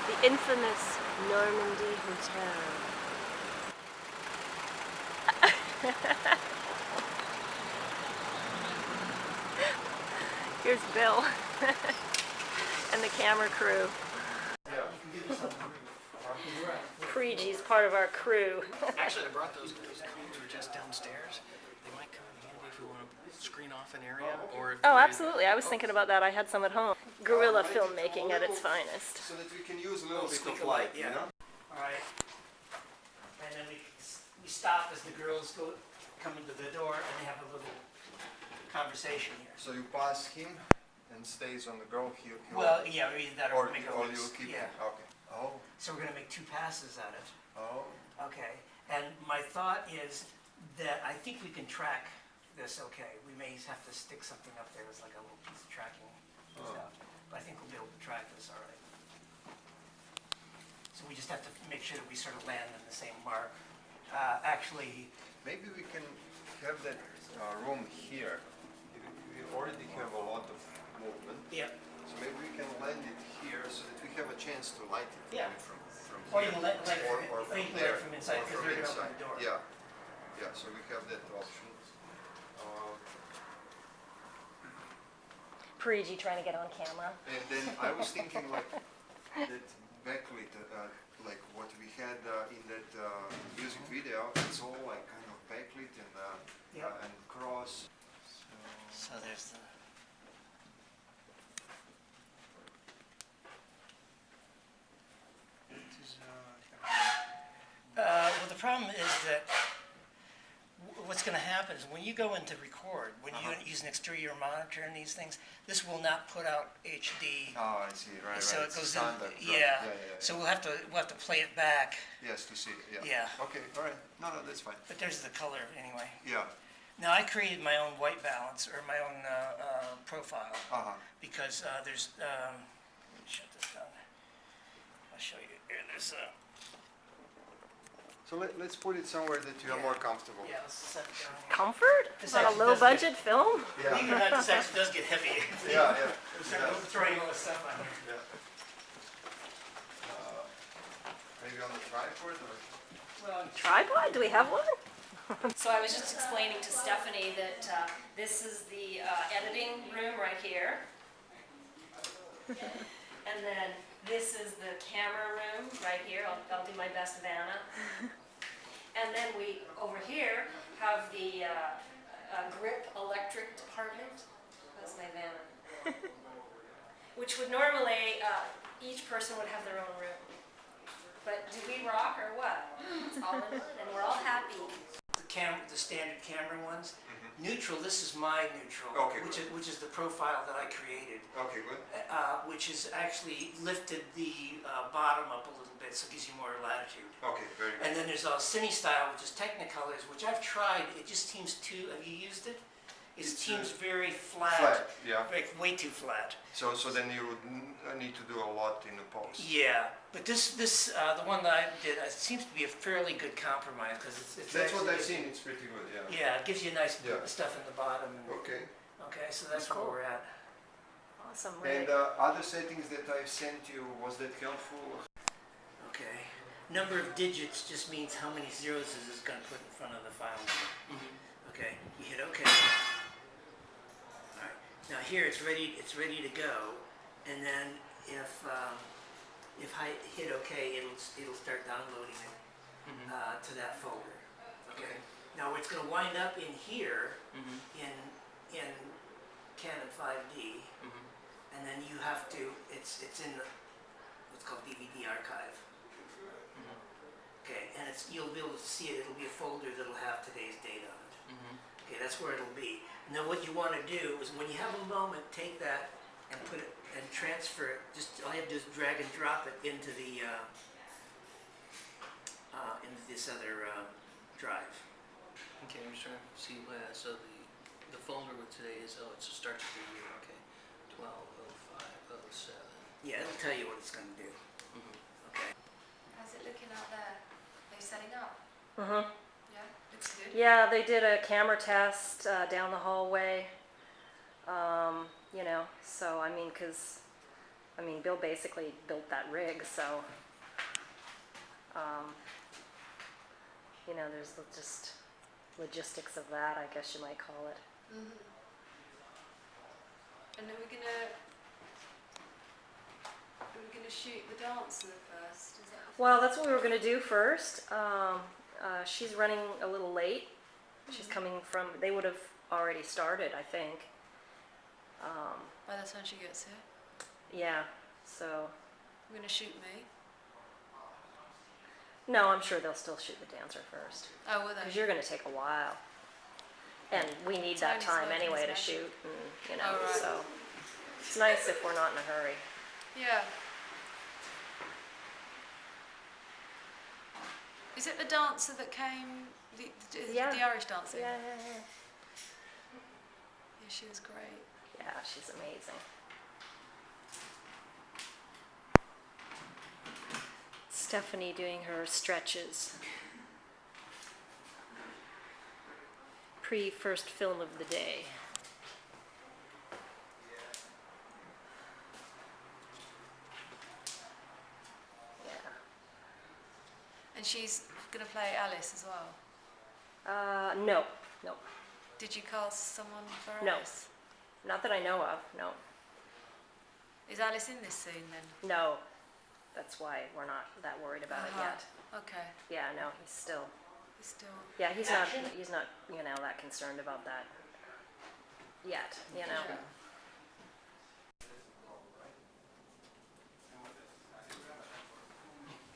The infamous Normandy Hotel. Here's Bill and the camera crew. Preeji's part of our crew. Actually, I brought those guys. The crews are just downstairs. They might come in handy if we want to screen off an area, or if Oh, absolutely. I was thinking about that. I had some at home. Guerrilla filmmaking at its finest. So that we can use a little bit of light, you know? All right. And then we stop as the girls come into the door, and they have a little conversation here. So you pass him and stays on the girl. Well, yeah, either that or make a or loose. you keep Yeah. him. Okay. Oh. So we're going to make 2 passes at it. Oh. Okay. And my thought is that I think we can track this okay. We may have to stick something up there as like a little piece of tracking stuff. But I think we'll be able to track this all right. So we just have to make sure that we sort of land in the same mark. Actually, Maybe we can have that room here. We already have a lot of movement. yeah. So maybe we can land it here so that we have a chance to light it Yeah. from Or here. you can light it or from, from you can light there. it from inside Or because from they're going to open inside. the door. Yeah. Yeah, so we have that option. Preeji trying to get on camera. And then I was thinking like that backlit, like what we had in that music video, it's all like kind of backlit and cross. So there's the... well, the problem is that what's going to happen is when you go into record, when you use an exterior monitor and these things, this will not put out HD. Oh, I see. Right, So right. it goes Standard, in. right. Yeah. Yeah. So we'll have to play it back. Yes, to see it. Yeah. Yeah. Okay. All right. No, that's fine. But there's the color anyway. Yeah. Now I created my own white balance or my own profile because there's. Let me shut this down. I'll show you here. There's a. So let's put it somewhere that you are more comfortable. Yeah, let's set it down here. Comfort? This Is that a actually low does get- budget film? Yeah. Believe it or not, this actually does get heavy. Yeah. We start throwing all this stuff on here. Yeah. Maybe on the tripod or? Well, Tripod? Do we have one? So I was just explaining to Stephanie that this is the editing room right here. And then this is the camera room right here. I'll do my best Vanna. And then we, over here, have the grip electric department. That's my Vanna. Which would normally, each person would have their own room. But do we rock or what? It's all in one and we're all happy. the standard camera ones. Neutral, this is my neutral, Okay, which is the profile that I created, Okay, good. which has actually lifted the bottom up a little bit, so it gives you more latitude. Okay, very good. And then there's a Cine Style, which is Technicolors, which I've tried. It just seems too. Have you used it? It seems very flat. Flat, yeah. Like way too flat. So then you would need to do a lot in the post. Yeah, but the one that I did, it seems to be a fairly good compromise because it's. That's what actually- I've seen. It's pretty good. Yeah. Yeah, it gives you nice Yeah. stuff in the bottom. And, Okay. okay, so that's Cool. where we're at. Awesome. And Really. other settings that I sent you, was that helpful? Okay. Number of digits just means how many zeros is this going to put in front of the file number. Okay, you hit OK. All right. Now here it's ready to go, and then if I hit OK, it'll start downloading it to that folder. Okay. Now it's going to wind up in here in Canon 5D, and then you have to. It's in what's called DVD archive. Okay, and you'll be able to see it. It'll be a folder that'll have today's date on it. Okay, that's where it'll be. Now, what you want to do is, when you have a moment, take that and put it and transfer it. Just all you have to do is drag and drop it into the into this other drive. Okay, I'm just trying to see so the folder with today is it starts with the year. Okay, 12/05/07. Yeah, it'll tell you what it's going to do. Okay. How's it looking out there? Are you setting up? Mhm. Yeah, it's good. Yeah, they did a camera test down the hallway. You know, so I mean, because I mean, Bill basically built that rig, so, you know, there's just logistics of that, I guess you might call it. And are we gonna shoot the dancer first? Is that Well, that's what we were gonna do first. She's running a little late. She's coming from, they would have already started, I think. by the time she gets here? Yeah, so, We're gonna shoot me. no, I'm sure they'll still shoot the dancer first. Oh, will Because they? you're gonna take a while. And we need that Tony's time working anyway to his shoot, and, you know, Oh, right. so. It's nice if we're not in a hurry. Yeah. Is it the dancer that came? Yeah. The Irish dancer. Yeah, yeah, yeah. Yeah, she was great. Yeah, she's amazing. Stephanie doing her stretches. Pre-first film of the day. Yeah. And she's gonna play Alice as well. No, no, Did you cast someone for No. Alice? not that I know of, no, Is Alice in this scene then? no. That's why we're not that worried about it yet. Okay. Yeah, no, he's still, He's still. yeah, he's not, you know, that concerned about that yet, you know.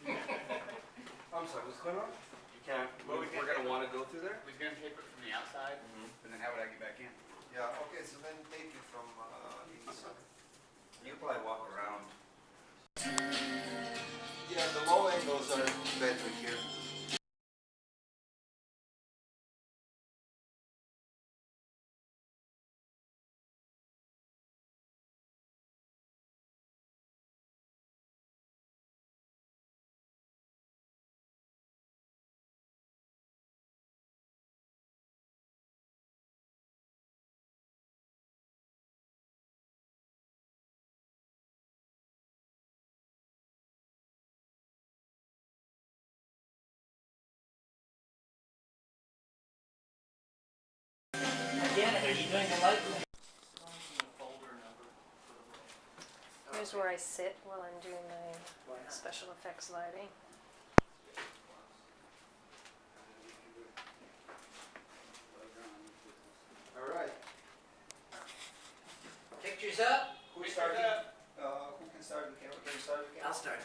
I'm sorry, what's going on? You can't, we're gonna wanna go through there? We're gonna tape it from the outside, and then how would I get back in? Yeah, okay, so then take it from inside. You can probably walk around. Yeah, the low angles are better here. Janet, are you doing the light? Here's where I sit while I'm doing my special effects lighting. All right. Pictures up? Who's starting? Who can start the camera? Can you start the camera? I'll start.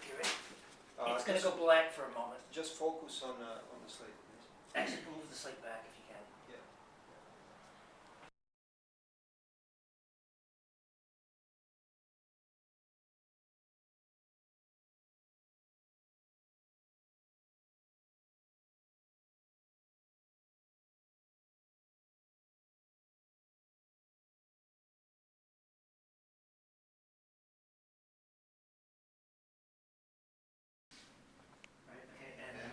Okay, ready? It's Just- gonna go black for a moment. Just focus on the slate, please. Actually, move the slate back if you can. Yeah. Right, okay, and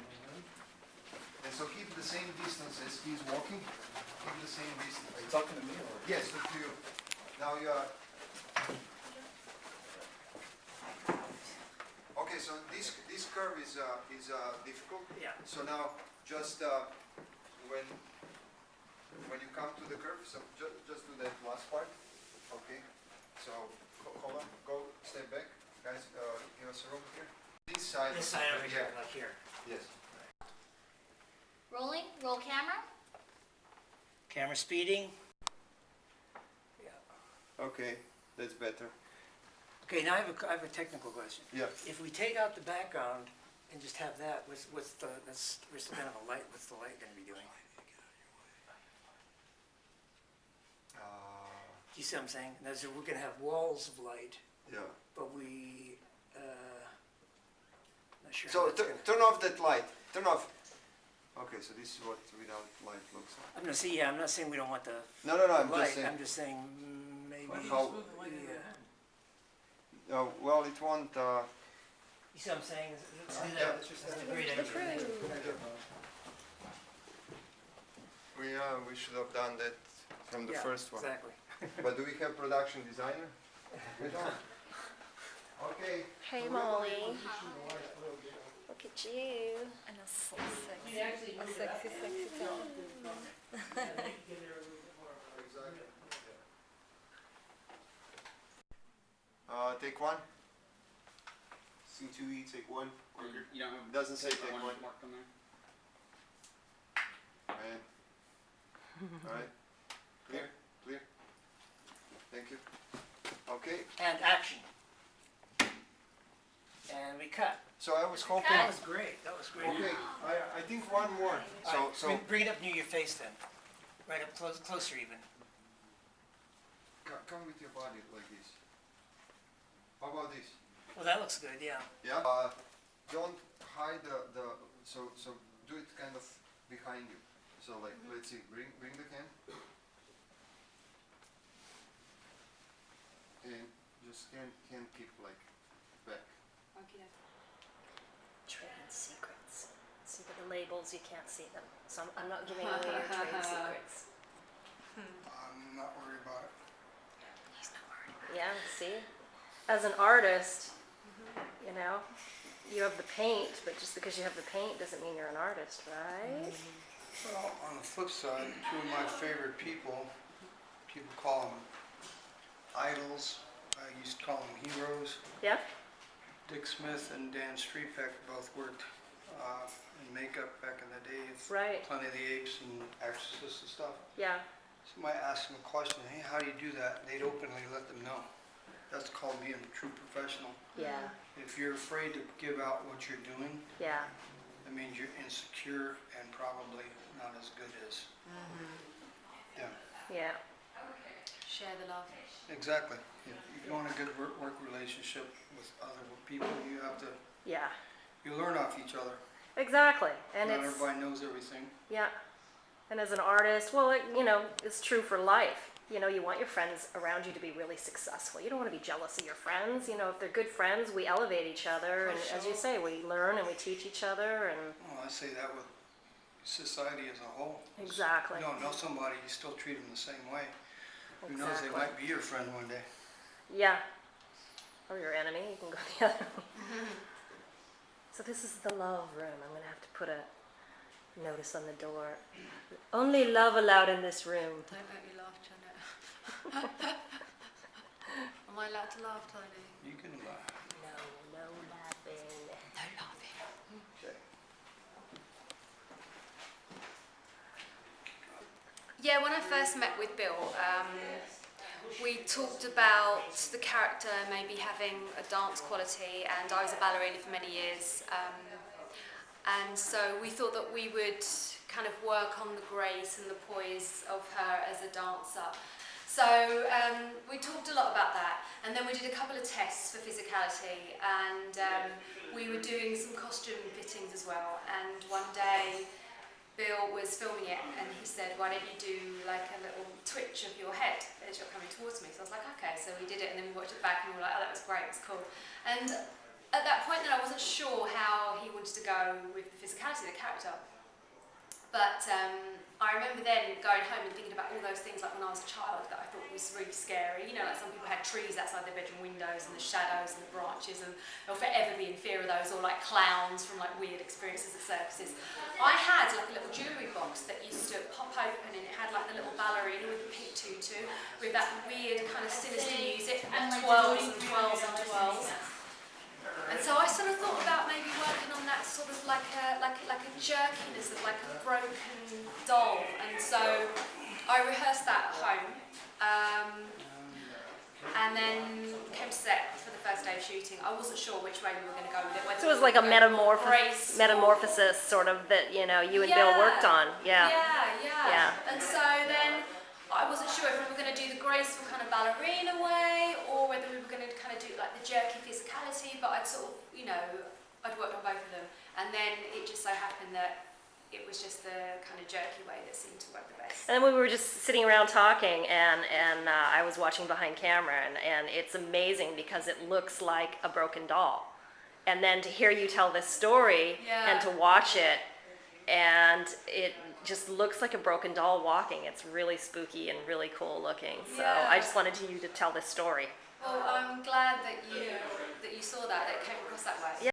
And so keep the same distance as he's walking. Keep the same distance. Are you talking to me or? Yes, look to you. Now you are. Okay, so this curve is difficult. yeah. So now just when you come to the curve, so just do that last part. Okay. So hold on, go step back, guys. Give us a room here. This side. This side over here, like here. Yes. Rolling, roll camera. Camera speeding. Okay, that's better. Okay, now I have a technical question. Yeah. If we take out the background and just have that, what's the, that's, we're still gonna have a light, what's the light gonna be doing? Do you see what I'm saying? And we're gonna have walls of light, Yeah. but we, not sure. So how that's gonna- turn off that light. Turn off. Okay, so this is what without light looks like. I'm gonna see, yeah, I'm not saying we don't want the No, I'm light, just saying. I'm just saying maybe. How? Yeah. Well, it won't. You see what I'm saying? Let's do Yeah. that. That's a great idea. We should have done that from the Yeah, first one. Exactly. But do we have production designer? We don't. Okay. Hey, so we're Molly. gonna- Look at you. And a so sexy. A sexy, sexy time. Take one. C2E, take one. Marker. You don't have. Doesn't say that take one. marked on there? Man. Alright. Clear? Clear? Thank you. Okay. And action. And we cut. So I was hoping. That was great. That was great. Okay, I think one more. So, All right, so bring it up near your face then. Right up closer even. come with your body like this. How about this? Well, that looks good, yeah. Yeah. Don't hide so do it kind of behind you. So like, let's see, bring the can. And just can keep like back. Trade secrets. See with the labels, you can't see them. So I'm not giving away your trade secrets. I'm not worried about it. He's not worried. Yeah, see? As an artist, you know, you have the paint, but just because you have the paint doesn't mean you're an artist, right? Well, on the flip side, two of my favorite people call them idols. I used to call them heroes. Yeah? Dick Smith and Dan Strepek both worked in makeup back in the day. Of Right. Planet of the Apes and Exorcist and stuff. Yeah. Somebody asked them a question, hey, how do you do that? They'd openly let them know. That's called being a true professional. Yeah. If you're afraid to give out what you're doing, Yeah. that means you're insecure and probably not as good as. Yeah, Yeah. Share the love. exactly. If you want a good work relationship with other people, you have to, Yeah. you learn off each other. Exactly. And Not it's, everybody knows everything. yeah. And as an artist, well, it's true for life. You know, you want your friends around you to be really successful. You don't want to be jealous of your friends. You know, if they're good friends, we elevate each other. And as you say, we learn and we teach each other. And Well, I say that with society as a whole. exactly. You don't know somebody, you still treat them the same way. Who knows, they Exactly. might be your friend one day. Yeah. Or your enemy. You can go the other way. So this is the love room. I'm going to have to put a notice on the door. Only love allowed in this room. Don't make me laugh, Janet. Am I allowed to laugh, Tony? You can laugh. No laughing. No laughing. Okay. Yeah, when I first met with Bill, we talked about the character maybe having a dance quality, and I was a ballerina for many years. And so we thought that we would kind of work on the grace and the poise of her as a dancer. So we talked a lot about that, and then we did a couple of tests for physicality, and we were doing some costume fittings as well. And one day Bill was filming it, and he said, why don't you do like a little twitch of your head as you're coming towards me? So I was like, okay, so we did it, and then we watched it back, and we were like, oh, that was great, it was cool. And at that point then I wasn't sure how he wanted to go with the physicality of the character. But I remember then going home and thinking about all those things like when I was a child that I thought was really scary. You know, like some people had trees outside their bedroom windows and the shadows and the branches, and they'll forever be in fear of those, or like clowns from like weird experiences at circuses. I had like a little jewellery box that used to pop open, and it had like the little ballerina with the pink tutu with that weird kind of sinister music and twirls and twirls and twirls. And so I sort of thought about maybe working on that sort of like a jerkiness of like a broken doll. And so I rehearsed that at home, and then came to set for the first day of shooting. I wasn't sure which way we were going to go with it. So it was like a metamorphosis sort of that, you and Bill worked on. Yeah. Yeah. And so then I wasn't sure if we were going to do the graceful kind of ballerina way, or whether we were going to kind of do like the jerky physicality, but I'd sort of, I'd worked on both of them. And then it just so happened that it was just the kind of jerky way that seemed to work the best. And then we were just sitting around talking, and I was watching behind camera, and it's amazing because it looks like a broken doll. And then to hear you tell this story and to watch it, and it just looks like a broken doll walking. It's really spooky and really cool looking. So I just wanted you to tell this story. Well, I'm glad that you saw that, that it came across that way. Yeah.